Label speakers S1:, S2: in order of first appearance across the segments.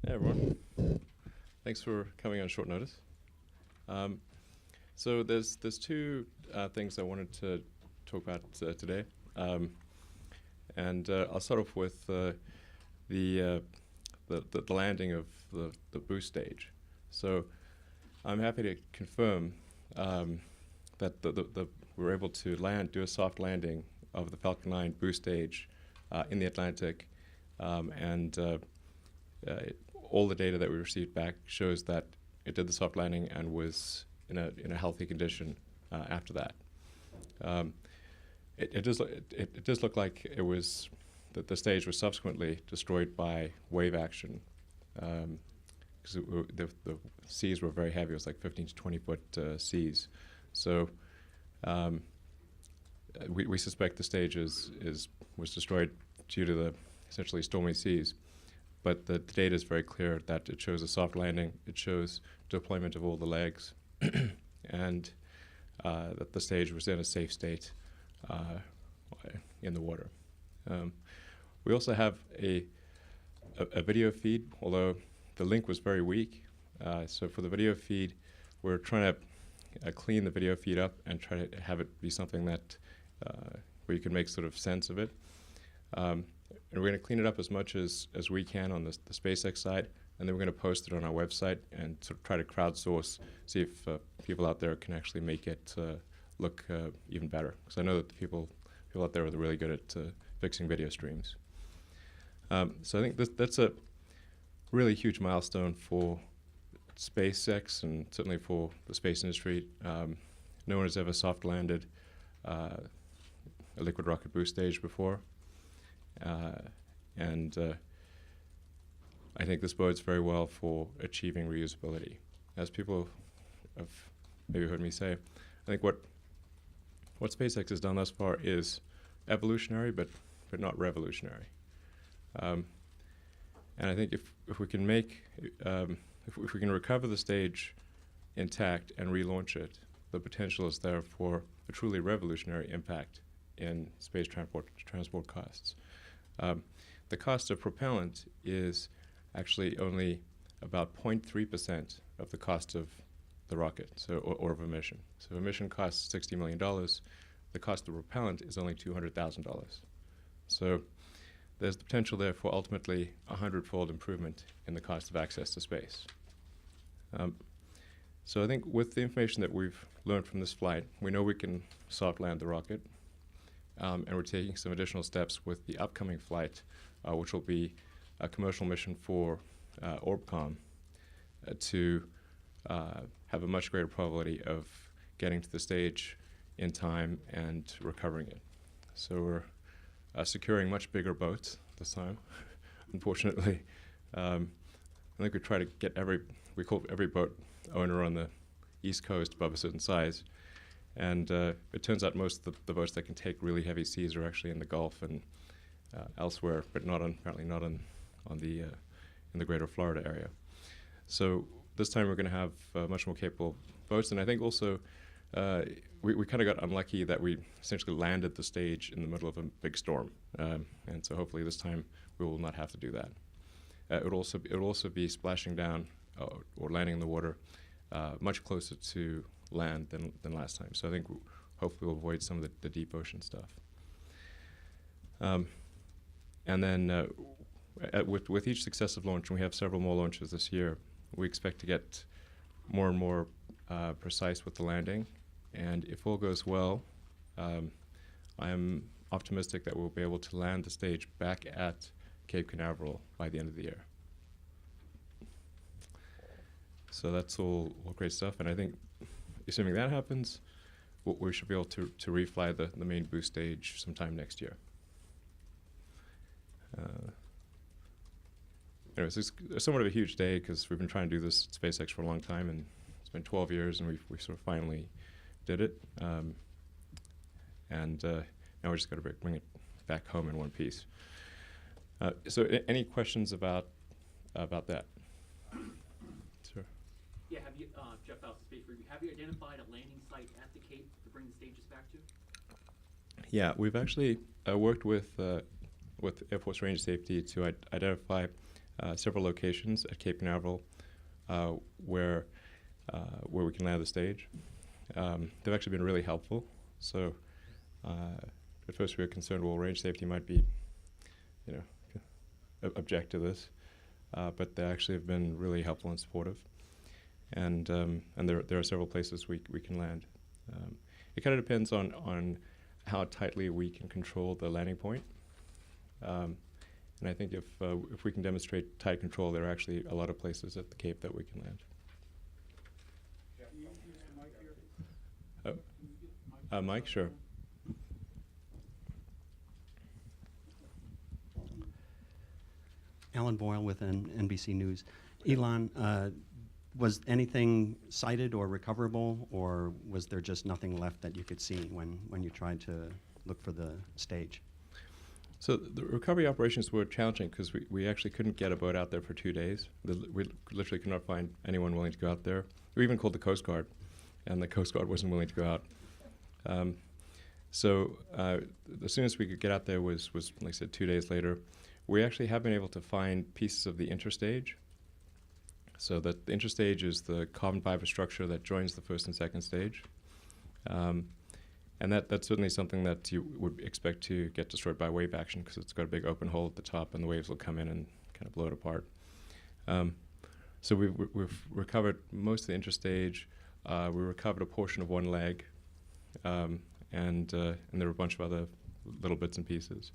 S1: Hey everyone, thanks for coming on short notice. So there's two things I wanted to talk about today, and I'll start off with the, uh, the landing of the boost stage. So I'm happy to confirm that we were able to do a soft landing of the Falcon 9 boost stage in the Atlantic, and all the data that we received back shows that it did the soft landing and was in a healthy condition after that. It does look like it was that the stage was subsequently destroyed by wave action, because the seas were very heavy. It was like 15 to 20-foot seas. So we suspect the stage was destroyed due to the essentially stormy seas. But the data is very clear that it shows a soft landing, it shows deployment of all the legs, and that the stage was in a safe state in the water. We also have a video feed, although the link was very weak. So for the video feed, we're trying to clean the video feed up and try to have it be something that where you can make sort of sense of it. And we're going to clean it up as much as we can on the SpaceX side, and then we're going to post it on our website and sort of try to crowdsource, see if people out there can actually make it look even better. Because I know that the people out there are really good at fixing video streams. So I think that's a really huge milestone for SpaceX and certainly for the space industry. No one has ever soft landed a liquid rocket boost stage before. And I think this bodes very well for achieving reusability. As people have maybe heard me say, I think what SpaceX has done thus far is evolutionary, but not revolutionary. And I think if we can make if we can recover the stage intact and relaunch it, the potential is there for a truly revolutionary impact in space transport costs. The cost of propellant is actually only about 0.3% of the cost of the rocket, or of a mission. So if a mission costs $60 million, the cost of propellant is only $200,000. So there's the potential there for ultimately a 100-fold improvement in the cost of access to space. So I think with the information that we've learned from this flight, we know we can soft land the rocket. And we're taking some additional steps with the upcoming flight, which will be a commercial mission for OrbCom to have a much greater probability of getting to the stage in time and recovering it. So we're securing much bigger boats this time. Unfortunately, I think we try to get we call every boat owner on the East Coast above a certain size. And it turns out most of the boats that can take really heavy seas are actually in the Gulf and elsewhere, but apparently not in the greater Florida area. So this time we're going to have much more capable boats, and I think also we kind of got unlucky that we essentially landed the stage in the middle of a big storm, and so hopefully this time we will not have to do that. It will also be splashing down or landing in the water much closer to land than last time. So I think hopefully we'll avoid some of the deep ocean stuff. And then with each successive launch, and we have several more launches this year, we expect to get more and more precise with the landing. And if all goes well, I am optimistic that we'll be able to land the stage back at Cape Canaveral by the end of the year. So that's all great stuff, and I think assuming that happens, we should be able to refly the main boost stage sometime next year. Anyways, it's somewhat of a huge day because we've been trying to do this at SpaceX for a long time, and it's been 12 years, and we sort of finally did it. And now we just got to bring it back home in one piece. So any questions about that? Sure.
S2: Yeah, have you, Jeff House, Space Review, have you identified a landing site at the Cape to bring the stages back to?
S1: Yeah, we've actually worked with Air Force Range Safety to identify several locations at Cape Canaveral where we can land the stage. They've actually been really helpful. So at first we were concerned, well, range safety might be, object to this, but they actually have been really helpful and supportive. And there are several places we can land. It kind of depends on how tightly we can control the landing point. And I think if we can demonstrate tight control, there are actually a lot of places at the Cape that we can land. Mike, sure.
S3: Alan Boyle with NBC News. Elon, was anything sighted or recoverable, or was there just nothing left that you could see when you tried to look for the stage?
S1: So the recovery operations were challenging because we actually couldn't get a boat out there for 2 days. We literally could not find anyone willing to go out there. We even called the Coast Guard, and the Coast Guard wasn't willing to go out. So as soon as we could get out there was, like I said, 2 days later. We actually have been able to find pieces of the interstage. So that the interstage is the carbon fiber structure that joins the first and second stage. And that's certainly something that you would expect to get destroyed by wave action because it's got a big open hole at the top and the waves will come in and kind of blow it apart. So we've recovered most of the interstage. We recovered a portion of one leg, and there were a bunch of other little bits and pieces.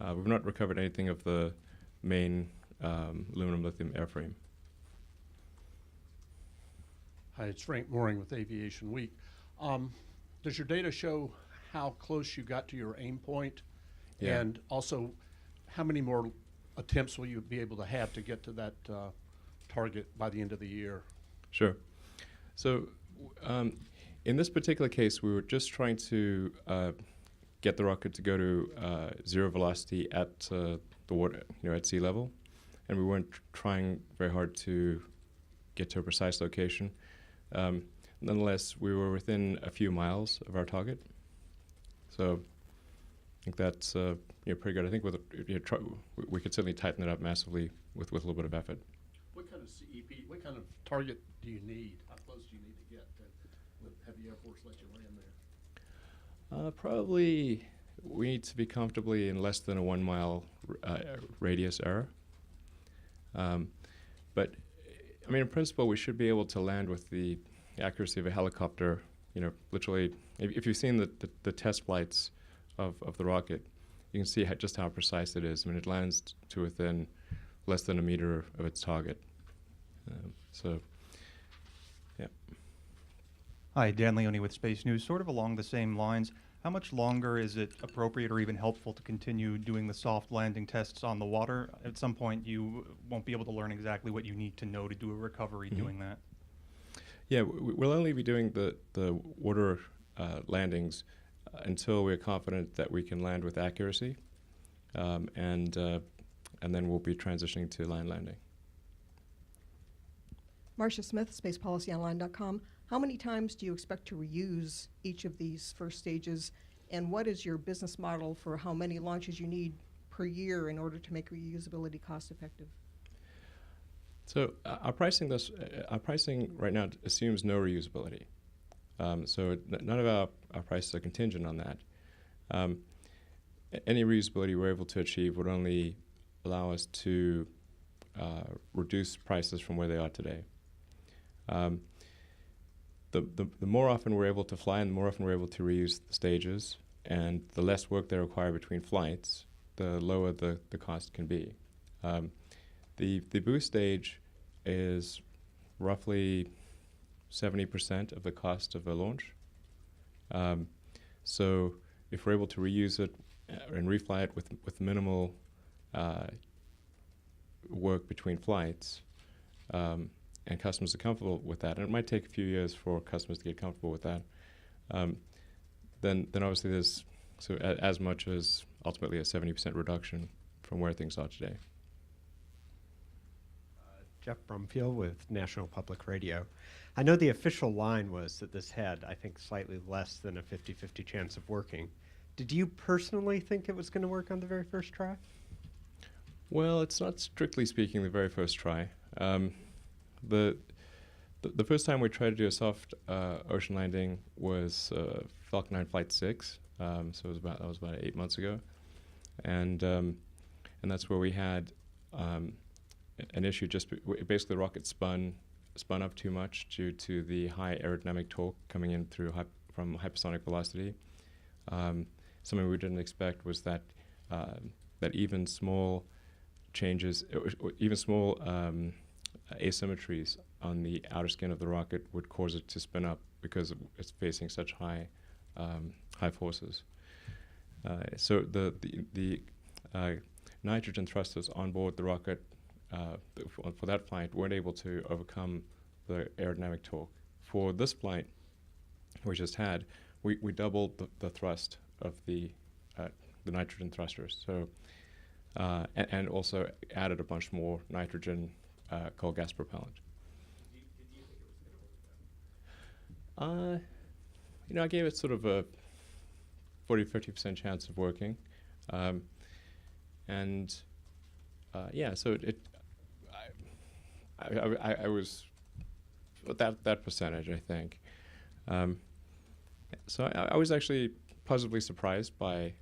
S1: We've not recovered anything of the main aluminum lithium airframe.
S4: Hi, it's Frank Mooring with Aviation Week. Does your data show how close you got to your aim point?
S1: Yeah.
S4: And also, how many more attempts will you be able to have to get to that target by the end of the year?
S1: Sure. So in this particular case, we were just trying to get the rocket to go to zero velocity at the water, at sea level, and we weren't trying very hard to get to a precise location. Nonetheless, we were within a few miles of our target, so I think that's pretty good. I think we could certainly tighten it up massively with a little bit of effort.
S4: What kind of CEP, what kind of target do you need? How close do you need to get to have the Air Force let you land there?
S1: Probably we need to be comfortably in less than a 1 mile radius error. But I mean, in principle, we should be able to land with the accuracy of a helicopter. Literally, if you've seen the test flights of the rocket, you can see just how precise it is. I mean, it lands to within less than a meter of its target. So, yeah.
S5: Hi, Dan Leone with Space News. Sort of along the same lines, how much longer is it appropriate or even helpful to continue doing the soft landing tests on the water? At some point, you won't be able to learn exactly what you need to know to do a recovery doing that.
S1: Yeah, we'll only be doing the water landings until we're confident that we can land with accuracy, and then we'll be transitioning to line landing.
S6: Marcia Smith, SpacePolicyOnline.com. How many times do you expect to reuse each of these first stages, and what is your business model for how many launches you need per year in order to make reusability cost effective?
S1: So our pricing right now assumes no reusability. So none of our prices are contingent on that. Any reusability we're able to achieve would only allow us to reduce prices from where they are today. The more often we're able to fly and the more often we're able to reuse the stages, and the less work they require between flights, the lower the cost can be. The boost stage is roughly 70% of the cost of a launch. So if we're able to reuse it and refly it with minimal work between flights, and customers are comfortable with that, and it might take a few years for customers to get comfortable with that, then obviously there's as much as ultimately a 70% reduction from where things are today.
S7: Jeff Brumfield with National Public Radio. I know the official line was that this had, I think, slightly less than a 50-50 chance of working. Did you personally think it was going to work on the very first try?
S1: Well, it's not strictly speaking the very first try. The the first time we tried to do a soft ocean landing was Falcon 9 Flight 6. So that was about 8 months ago, and that's where we had an issue. Basically, the rocket spun up too much due to the high aerodynamic torque coming in from hypersonic velocity. Something we didn't expect was that even small changes, or even small asymmetries on the outer skin of the rocket would cause it to spin up because it's facing such high forces. So the nitrogen thrusters on board the rocket for that flight weren't able to overcome the aerodynamic torque. For this flight we just had, we doubled the thrust of the nitrogen thrusters. So and also added a bunch more nitrogen coal gas propellant.
S2: Did you think it was going to work?
S1: I gave it sort of a 40-50% chance of working, and so I was that percentage, I think. So I was actually positively surprised by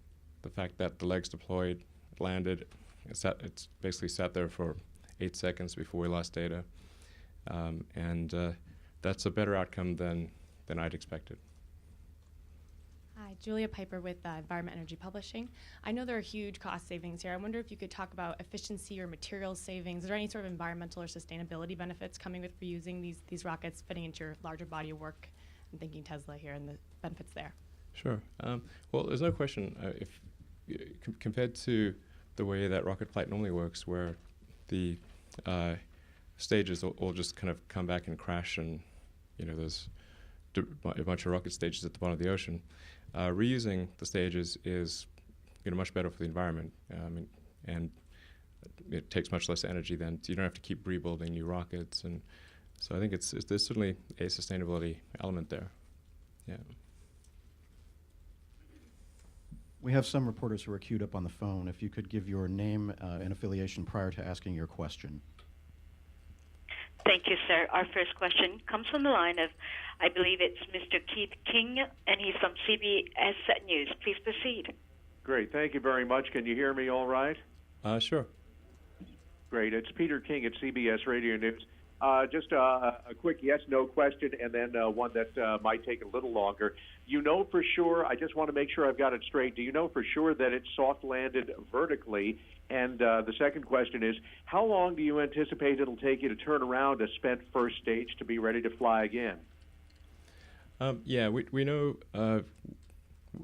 S1: the fact that the legs deployed, landed. It's basically sat there for 8 seconds before we lost data, and that's a better outcome than I'd expected.
S8: Hi, Julia Piper with Environment Energy Publishing. I know there are huge cost savings here. I wonder if you could talk about efficiency or materials savings. Is there any sort of environmental or sustainability benefits coming with reusing these rockets fitting into your larger body of work? I'm thinking Tesla here and the benefits there.
S1: Sure. Well, there's no question. If compared to the way that rocket flight normally works, where the stages all just kind of come back and crash, and there's a bunch of rocket stages at the bottom of the ocean. Reusing the stages is much better for the environment, and it takes much less energy. Then you don't have to keep rebuilding new rockets, and so I think there's certainly a sustainability element there. Yeah.
S9: We have some reporters who are queued up on the phone. If you could give your name and affiliation prior to asking your question.
S10: Thank you, sir. Our first question comes from the line of, I believe it's Mr. Keith King, and he's from CBS News. Please proceed.
S11: Great. Thank you very much. Can you hear me all right?
S1: Sure.
S11: Great. It's Peter King at CBS Radio News. Just a quick yes/no question, and then one that might take a little longer. You know for sure, I just want to make sure I've got it straight. Do you know for sure that it soft landed vertically? And the second question is, how long do you anticipate it'll take you to turn around a spent first stage to be ready to fly again?
S1: We know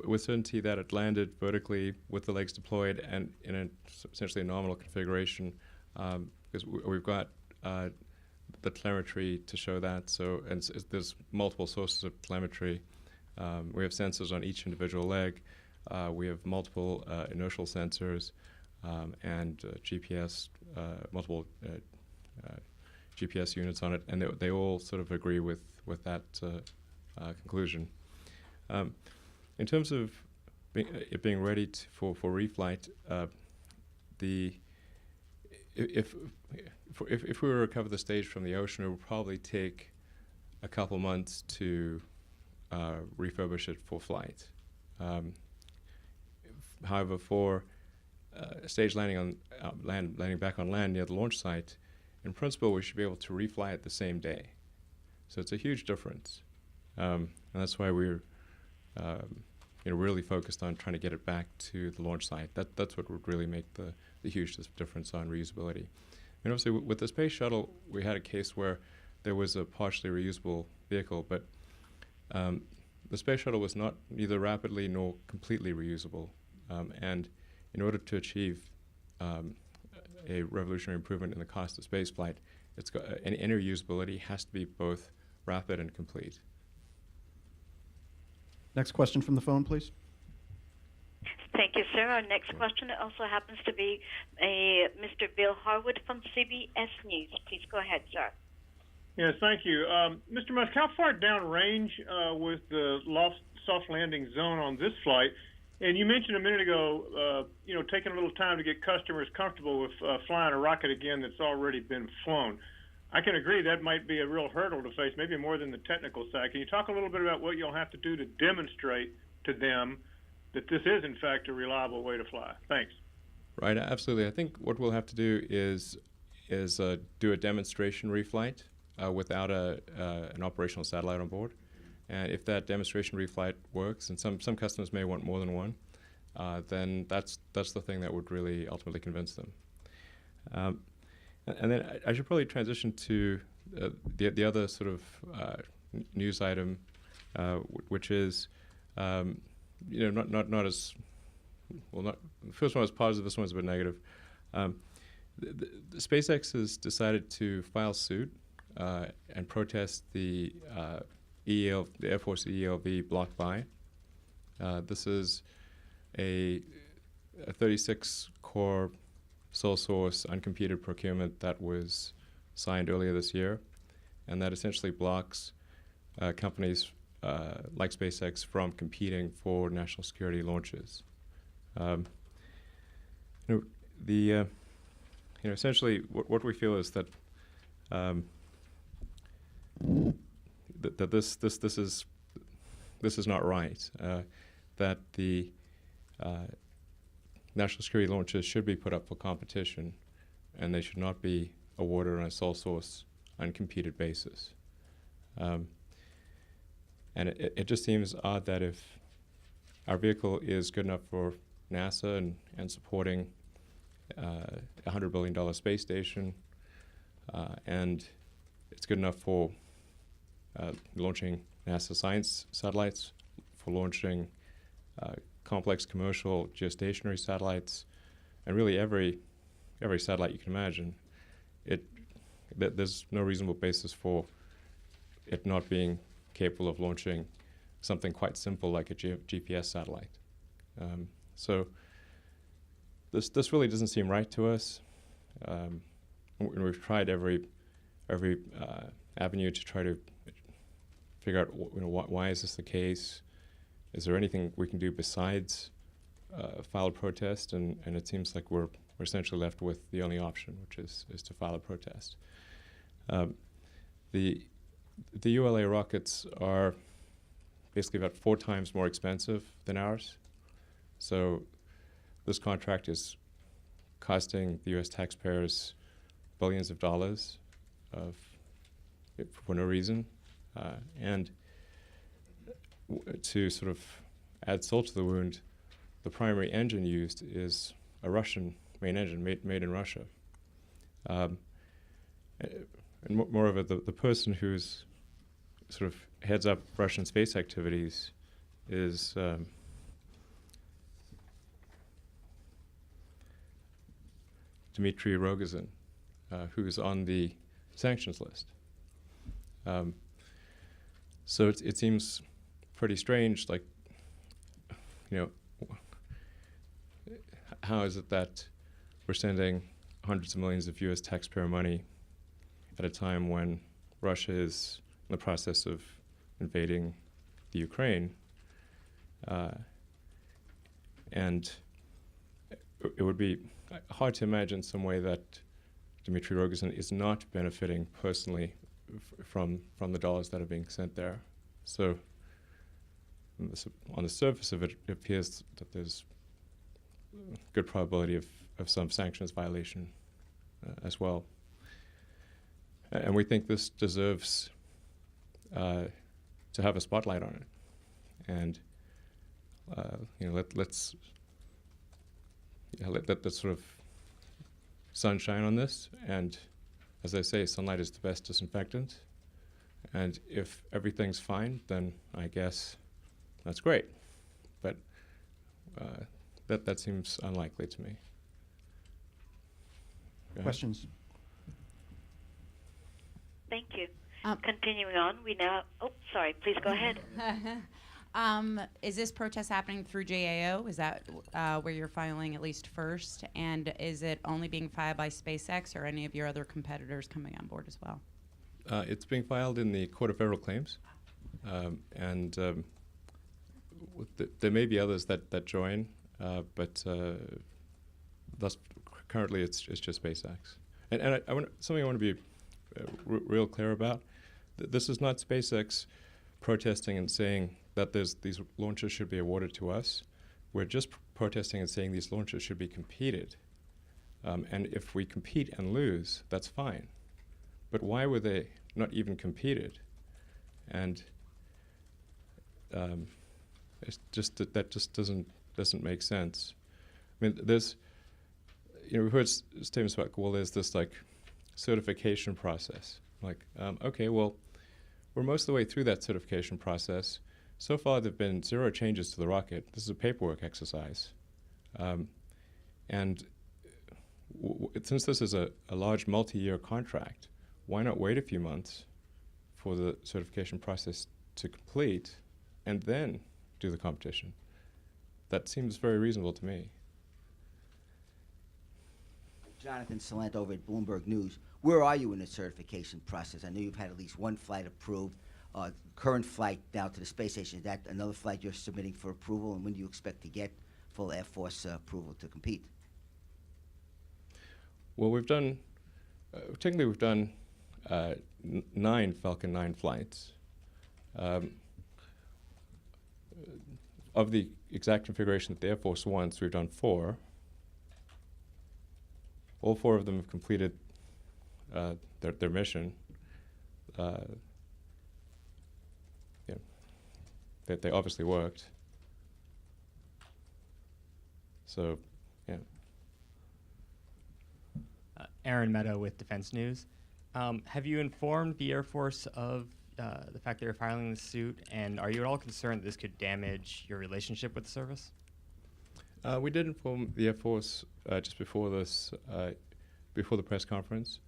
S1: with certainty that it landed vertically with the legs deployed and in essentially a nominal configuration, because we've got the telemetry to show that. So, and there's multiple sources of telemetry. We have sensors on each individual leg. We have multiple inertial sensors and GPS, multiple GPS units on it, and they all sort of agree with that conclusion. In terms of it being ready for reflight, if we were to recover the stage from the ocean, it would probably take a couple months to refurbish it for flight. However, for stage landing back on land near the launch site, in principle, we should be able to refly it the same day. So it's a huge difference, and that's why we're really focused on trying to get it back to the launch site. That's what would really make the huge difference on reusability. And obviously, with the space shuttle, we had a case where there was a partially reusable vehicle, but the space shuttle was neither rapidly nor completely reusable. And in order to achieve a revolutionary improvement in the cost of spaceflight, any reusability has to be both rapid and complete.
S9: Next question from the phone, please.
S10: Thank you, sir. Our next question also happens to be Mr. Bill Harwood from CBS News. Please go ahead, sir.
S12: Yes, thank you. Mr. Musk, how far downrange was the soft landing zone on this flight? And you mentioned a minute ago, taking a little time to get customers comfortable with flying a rocket again that's already been flown. I can agree that might be a real hurdle to face, maybe more than the technical side. Can you talk a little bit about what you'll have to do to demonstrate to them that this is, in fact, a reliable way to fly? Thanks.
S1: Right, absolutely. I think what we'll have to do is do a demonstration reflight without an operational satellite on board. And if that demonstration reflight works, and some customers may want more than one, then that's the thing that would really ultimately convince them. And then I should probably transition to the other sort of news item, which is not as well. Not the first one was positive. This one's a bit negative. The SpaceX has decided to file suit and protest the the Air Force ELV block buy. This is a 36-core sole source uncompeted procurement that was signed earlier this year, and that essentially blocks companies like SpaceX from competing for national security launches. Essentially, what we feel is that that this is not right. That the national security launches should be put up for competition, and they should not be awarded on a sole source, uncompeted basis. And it just seems odd that if our vehicle is good enough for NASA and supporting a $100 billion space station, and it's good enough for launching NASA science satellites, for launching complex commercial geostationary satellites, and really every satellite you can imagine, there's no reasonable basis for it not being capable of launching something quite simple like a GPS satellite. So this really doesn't seem right to us. We've tried every avenue to try to figure out why is this the case. Is there anything we can do besides file a protest? And it seems like we're essentially left with the only option, which is to file a protest. The ULA rockets are basically about 4 times more expensive than ours. So this contract is costing the U.S. taxpayers billions of dollars for no reason. And to sort of add salt to the wound, the primary engine used is a Russian main engine made in Russia. And moreover, the person who's sort of heads up Russian space activities is Dmitry Rogozin, who's on the sanctions list. So it seems pretty strange, like, how is it that we're sending hundreds of millions of U.S. taxpayer money at a time when Russia is in the process of invading the Ukraine? And it would be hard to imagine some way that Dmitry Rogozin is not benefiting personally from the dollars that are being sent there. So on the surface of it, it appears that there's good probability of some sanctions violation as well. And we think this deserves to have a spotlight on it. And let's let sort of sunshine on this. And as I say, sunlight is the best disinfectant. And if everything's fine, then I guess that's great. But that seems unlikely to me.
S9: Questions?
S10: Thank you. Continuing on, we now. Oh, sorry. Please go ahead.
S13: Is this protest happening through JAO? Is that where you're filing at least first? And is it only being filed by SpaceX or any of your other competitors coming on board as well?
S1: It's being filed in the Court of Federal Claims, and there may be others that join, but thus currently it's just SpaceX. And something I want to be real clear about. This is not SpaceX protesting and saying that these launches should be awarded to us. We're just protesting and saying these launches should be competed. And if we compete and lose, that's fine. But why were they not even competed? And it's just that just doesn't make sense. I mean, we've heard statements about, well, there's this like certification process. Like, okay, well, we're most of the way through that certification process. So far, there've been 0 changes to the rocket. This is a paperwork exercise, and since this is a large multi-year contract, why not wait a few months for the certification process to complete, and then do the competition? That seems very reasonable to me.
S14: Jonathan Salant over at Bloomberg News. Where are you in the certification process? I know you've had at least one flight approved. Current flight down to the space station, is that another flight you're submitting for approval? And when do you expect to get full Air Force approval to compete?
S1: Well, we've done, technically we've done 9 Falcon 9 flights. Of the exact configuration that the Air Force wants, we've done 4. All 4 of them have completed their mission. They obviously worked. So, yeah.
S15: Aaron Meadow with Defense News. Have you informed the Air Force of the fact that you're filing this suit, and are you at all concerned that this could damage your relationship with the service?
S1: We did inform the Air Force just before this, before the press conference.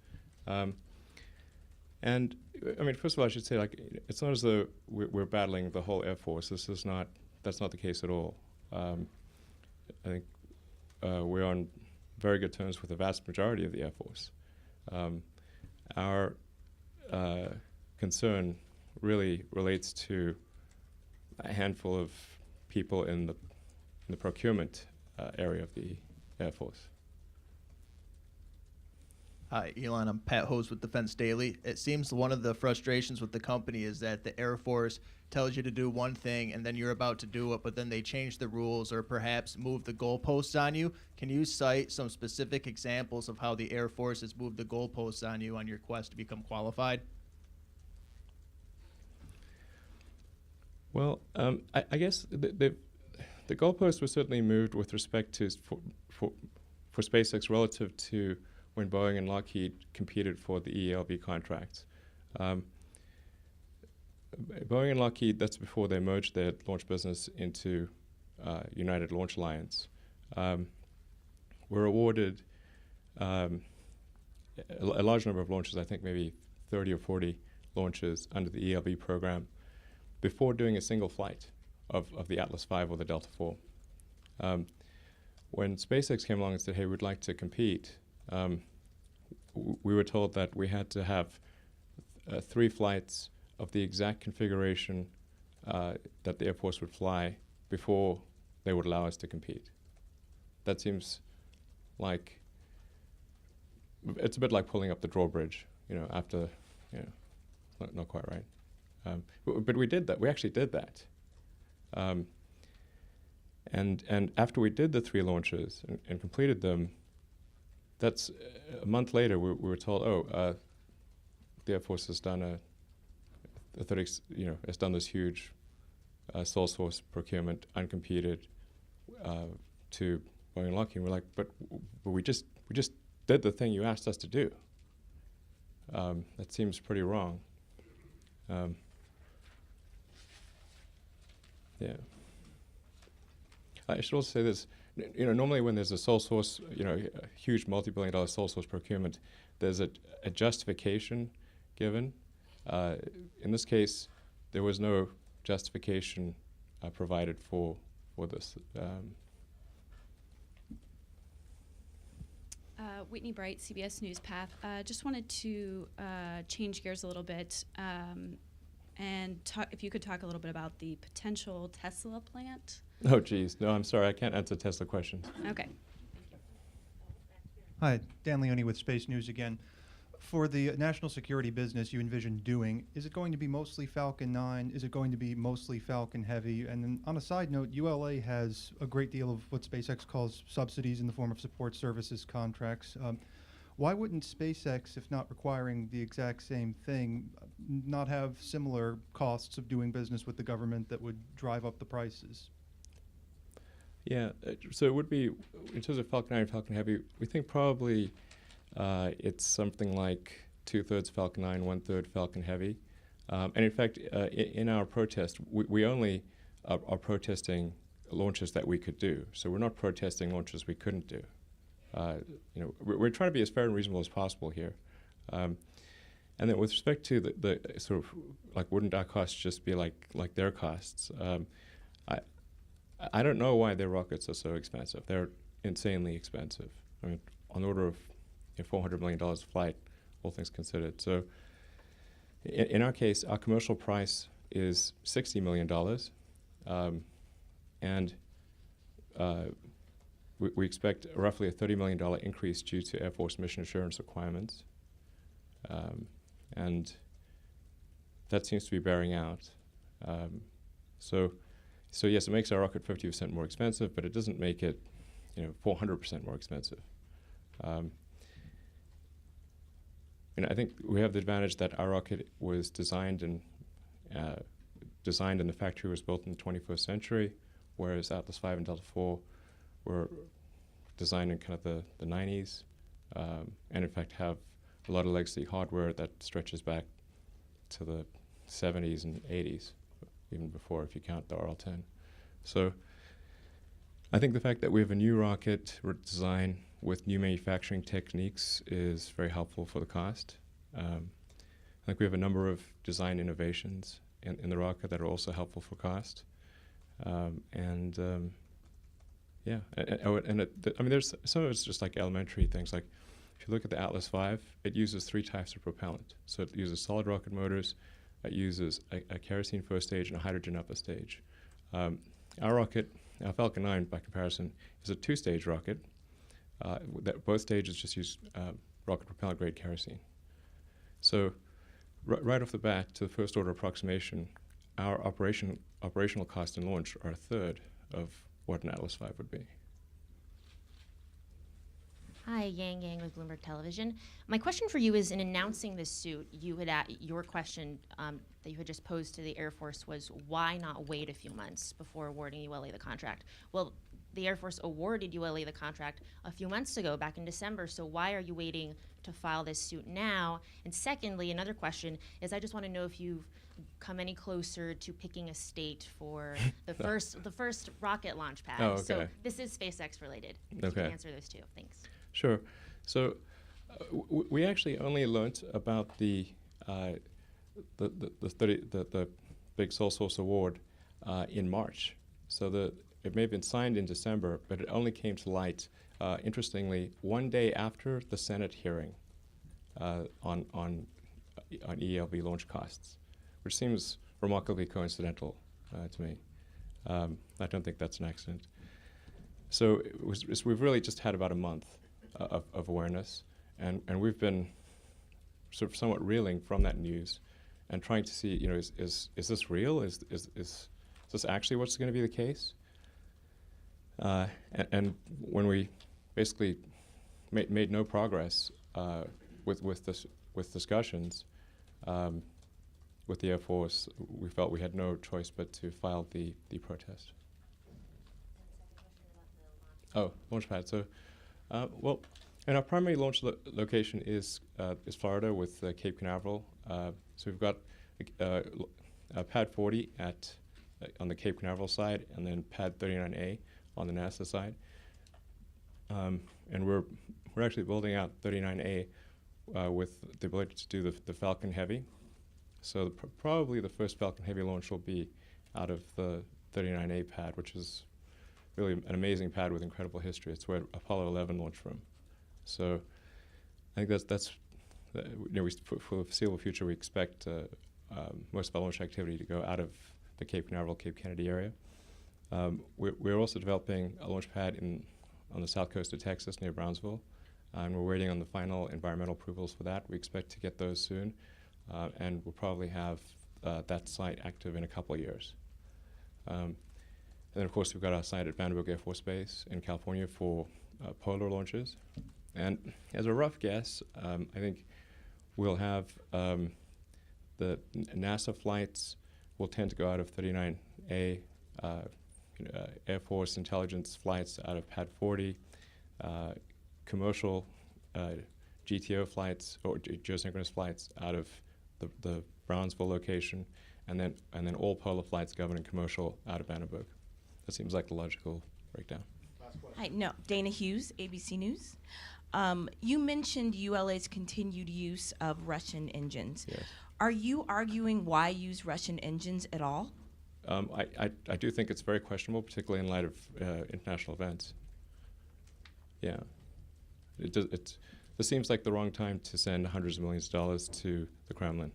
S1: And I mean, first of all, I should say, like, it's not as though we're battling the whole Air Force. That's not the case at all. I think we're on very good terms with the vast majority of the Air Force. Our concern really relates to a handful of people in the procurement area of the Air Force.
S16: Hi, Elon. I'm Pat Hose with Defense Daily. It seems one of the frustrations with the company is that the Air Force tells you to do one thing and then you're about to do it, but then they change the rules or perhaps move the goalposts on you. Can you cite some specific examples of how the Air Force has moved the goalposts on you on your quest to become qualified?
S1: Well, I guess the goalposts were certainly moved with respect to for SpaceX relative to when Boeing and Lockheed competed for the ELB contracts. Boeing and Lockheed, that's before they merged their launch business into United Launch Alliance, were awarded a large number of launches, I think maybe 30 or 40 launches under the ELB program before doing a single flight of the Atlas V or the Delta IV. When SpaceX came along and said, hey, we'd like to compete, we were told that we had to have 3 flights of the exact configuration that the Air Force would fly before they would allow us to compete. That seems like, it's a bit like pulling up the drawbridge, after, not quite right. But we did that, we actually did that. And after we did the 3 launches and completed them, that's a month later we were told, the Air Force has done has done this huge sole source procurement, uncompeted, to Boeing and Lockheed. We're like, but we just did the thing you asked us to do. That seems pretty wrong. Yeah. I should also say this. Normally when there's a sole source, a huge multi-billion-dollar sole source procurement, there's a justification given. In this case, there was no justification provided for this.
S17: Whitney Bright, CBS News Path. Just wanted to change gears a little bit. And if you could talk a little bit about the potential Tesla plant.
S1: Oh, geez. No, I'm sorry. I can't answer Tesla questions.
S17: Okay.
S5: Hi, Dan Leone with Space News again. For the national security business you envision doing, is it going to be mostly Falcon 9? Is it going to be mostly Falcon Heavy? And then on a side note, ULA has a great deal of what SpaceX calls subsidies in the form of support services contracts. Why wouldn't SpaceX, if not requiring the exact same thing, not have similar costs of doing business with the government that would drive up the prices?
S1: Yeah, so it would be, in terms of Falcon 9 and Falcon Heavy, we think probably it's something like 2/3 Falcon 9, 1/3 Falcon Heavy. And in fact, in our protest, we only are protesting launches that we could do. So we're not protesting launches we couldn't do. We're trying to be as fair and reasonable as possible here. And then with respect to the sort of, like, wouldn't our costs just be like their costs? I don't know why their rockets are so expensive. They're insanely expensive. I mean, on the order of $400 million a flight, all things considered. So in our case, our commercial price is $60 million. And we expect roughly a $30 million increase due to Air Force mission assurance requirements. And that seems to be bearing out. So yes, it makes our rocket 50% more expensive, but it doesn't make it 400% more expensive. I think we have the advantage that our rocket was designed and the factory was built in the 21st century, whereas Atlas V and Delta IV were designed in kind of the 90s, and in fact have a lot of legacy hardware that stretches back to the 70s and 80s, even before if you count the RL-10. So I think the fact that we have a new rocket design with new manufacturing techniques is very helpful for the cost. I think we have a number of design innovations in the rocket that are also helpful for cost. I mean, there's some of it's just like elementary things. Like if you look at the Atlas V, it uses 3 types of propellant. So it uses solid rocket motors, it uses a kerosene first stage and a hydrogen upper stage. Our rocket, our Falcon 9 by comparison, is a 2-stage rocket. That both stages just use rocket propellant grade kerosene. So right off the bat, to the first order approximation, our operational cost and launch are a third of what an Atlas V would be.
S18: Hi, Yang with Bloomberg Television. My question for you is, in announcing this suit, you had your question that you had just posed to the Air Force was, why not wait a few months before awarding ULA the contract? Well, the Air Force awarded ULA the contract a few months ago, back in December, so why are you waiting to file this suit now? And secondly, another question is, I just want to know if you've come any closer to picking a state for the first rocket launch pad.
S1: Oh, okay.
S18: So this is SpaceX related. If you can answer those two. Thanks.
S1: Sure. So we actually only learnt about the big sole source award in March. So it may have been signed in December, but it only came to light, interestingly, one day after the Senate hearing on ELV launch costs, which seems remarkably coincidental to me. I don't think that's an accident. So we've really just had about a month of awareness, and we've been sort of somewhat reeling from that news and trying to see, is this real? Is this actually what's going to be the case? And when we basically made no progress with discussions with the Air Force, we felt we had no choice but to file the protest. Oh, launch pad. So, well, and our primary launch location is Florida with Cape Canaveral. So we've got pad 40 on the Cape Canaveral side, and then pad 39A on the NASA side. And we're actually building out 39A with the ability to do the Falcon Heavy. So probably the first Falcon Heavy launch will be out of the 39A pad, which is really an amazing pad with incredible history. It's where Apollo 11 launched from. So I think that's for the foreseeable future, we expect most of our launch activity to go out of the Cape Canaveral, Cape Kennedy area. We're also developing a launch pad on the south coast of Texas near Brownsville, and we're waiting on the final environmental approvals for that. We expect to get those soon, and we'll probably have that site active in a couple of years. And then, of course, we've got our site at Vandenberg Air Force Base in California for polar launches. And as a rough guess, I think we'll have the NASA flights will tend to go out of 39A, Air Force intelligence flights out of Pad 40, commercial GTO flights or geosynchronous flights out of the Brownsville location, and then all polar flights governing commercial out of Vandenberg. That seems like the logical breakdown.
S19: Hi, no, Dana Hughes, ABC News. You mentioned ULA's continued use of Russian engines.
S1: Yes.
S19: Are you arguing why use Russian engines at all?
S1: I do think it's very questionable, particularly in light of international events. Yeah. This seems like the wrong time to send hundreds of millions of dollars to the Kremlin.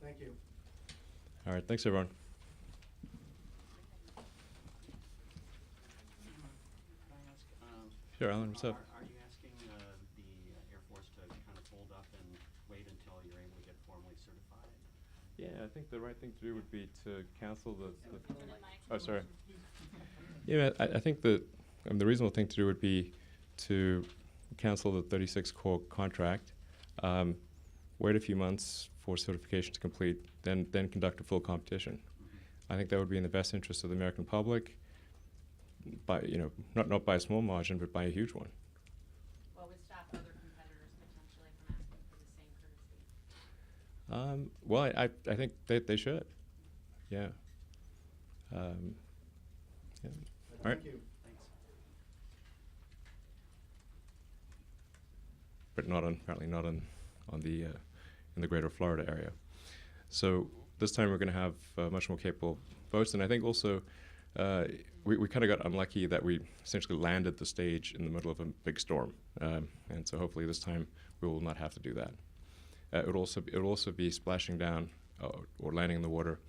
S4: Thank you.
S1: All right, thanks everyone. Sure, Alan, what's up?
S2: Are you asking the Air Force to kind of hold up and wait until you're able to get formally certified?
S1: Yeah, I think the right thing to do would be to cancel the oh, sorry. Yeah, I think the reasonable thing to do would be to cancel the 36 core contract, wait a few months for certification to complete, then conduct a full competition. I think that would be in the best interest of the American public, by not by a small margin, but by a huge one.
S13: What would stop other competitors potentially from asking for the same courtesy?
S1: Well, I think they should. Yeah. Yeah. All right.
S4: Thank you.
S2: Thanks.
S1: But apparently not on the in the greater Florida area. So this time we're going to have much more capable boats, and I think also we kind of got unlucky that we essentially landed the stage in the middle of a big storm, and so hopefully this time we will not have to do that. It will also be splashing down or landing in the water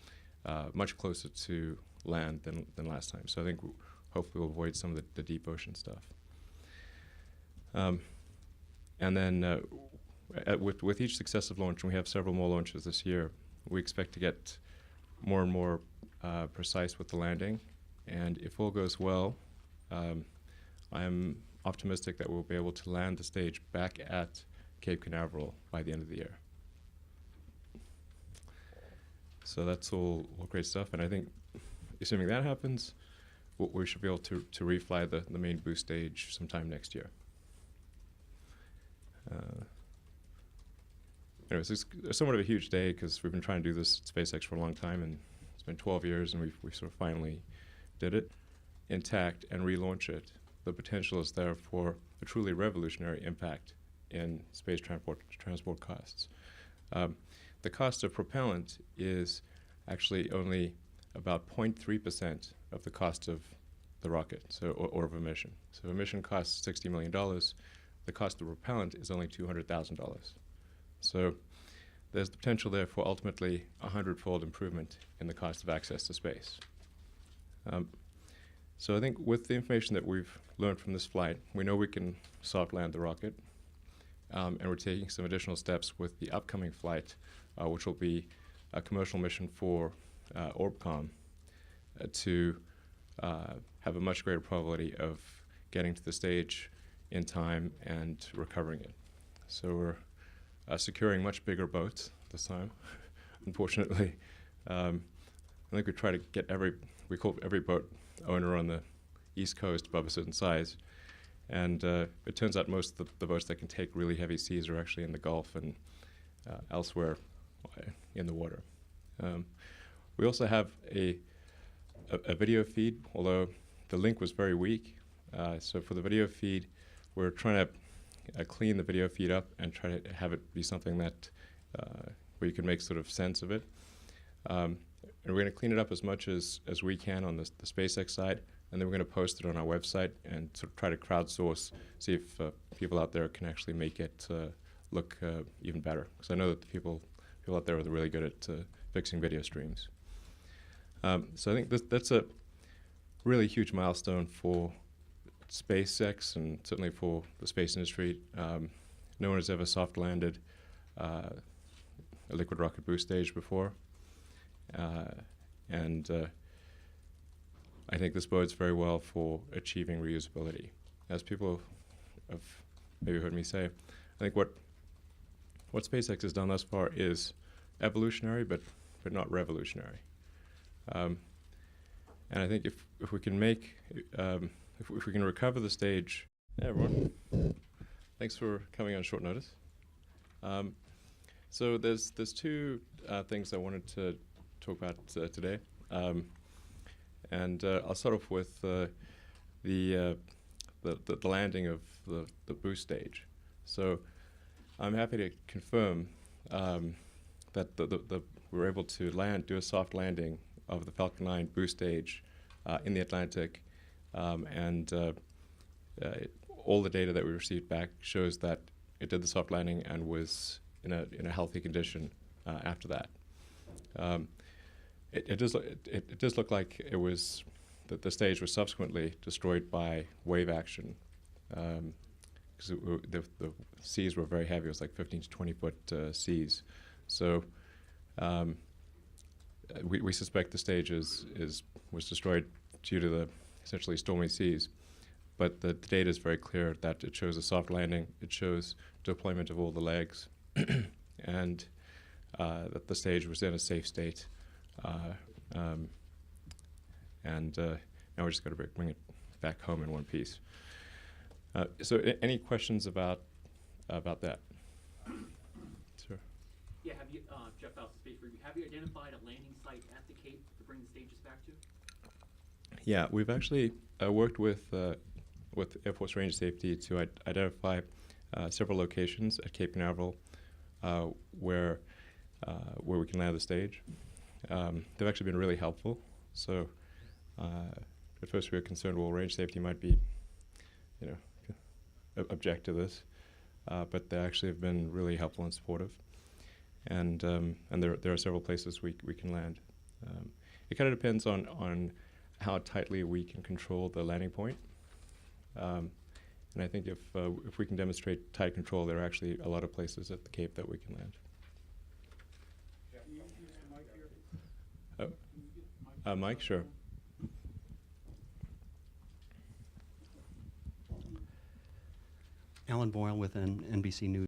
S1: much closer to land than last time. So I think hopefully we'll avoid some of the deep ocean stuff. And then with each successive launch, and we have several more launches this year, we expect to get more and more precise with the landing. And if all goes well, I'm optimistic that we'll be able to land the stage back at Cape Canaveral by the end of the year. So that's all great stuff. And I think, assuming that happens, we should be able to refly the main boost stage sometime next year. Anyways, it's somewhat of a huge day because we've been trying to do this at SpaceX for a long time, and it's been 12 years, and we sort of finally did it intact and relaunch it. The potential is there for a truly revolutionary impact in space transport costs. The cost of propellant is actually only about 0.3% of the cost of the rocket, or of a mission. So a mission costs $60 million. The cost of propellant is only $200,000. So there's the potential there for ultimately a 100-fold improvement in the cost of access to space. So I think with the information that we've learned from this flight, we know we can soft land the rocket, and we're taking some additional steps with the upcoming flight, which will be a commercial mission for Orbcomm to have a much greater probability of getting to the stage in time and recovering it. So we're securing much bigger boats this time, unfortunately. I think we try to get we call every boat owner on the East Coast above a certain size. And it turns out most of the boats that can take really heavy seas are actually in the Gulf and elsewhere in the water. We also have a video feed, although the link was very weak. So for the video feed, we're trying to clean the video feed up and try to have it be something that where you can make sort of sense of it. And we're going to clean it up as much as we can on the SpaceX side, and then we're going to post it on our website and sort of try to crowdsource, see if people out there can actually make it look even better. Because I know that the people out there are really good at fixing video streams. So I think that's a really huge milestone for SpaceX and certainly for the space industry. No one has ever soft landed a liquid rocket boost stage before. And I think this bodes very well for achieving reusability. As people have maybe heard me say, I think what SpaceX has done thus far is evolutionary, but not revolutionary. And I think if we can make, if we can recover the stage, hey everyone, thanks for coming on short notice. So there's two things I wanted to talk about today, and I'll start off with the landing of the boost stage. So I'm happy to confirm that we were able to do a soft landing of the Falcon 9 boost stage in the Atlantic, and all the data that we received back shows that it did the soft landing and was in a healthy condition after that. It does look like it was that the stage was subsequently destroyed by wave action, because the seas were very heavy. It was like 15 to 20 foot seas. So we suspect the stage was destroyed due to the essentially stormy seas. But the data is very clear that it shows a soft landing. It shows deployment of all the legs, and that the stage was in a safe state. Now we just got to bring it back home in one piece. So any questions about that? Sure.
S2: Yeah, have you, Jeff Faust, Space Review, have you identified a landing site at the Cape to bring the stages back to?
S1: Yeah, we've actually worked with Air Force Range Safety to identify several locations at Cape Canaveral where we can land the stage. They've actually been really helpful. So at first we were concerned, well, range safety might be, object to this, but they actually have been really helpful and supportive. And there are several places we can land. It kind of depends on how tightly we can control the landing point. And I think if we can demonstrate tight control, there are actually a lot of places at the Cape that we can land. Mike, sure.
S3: Alan Boyle with NBC News.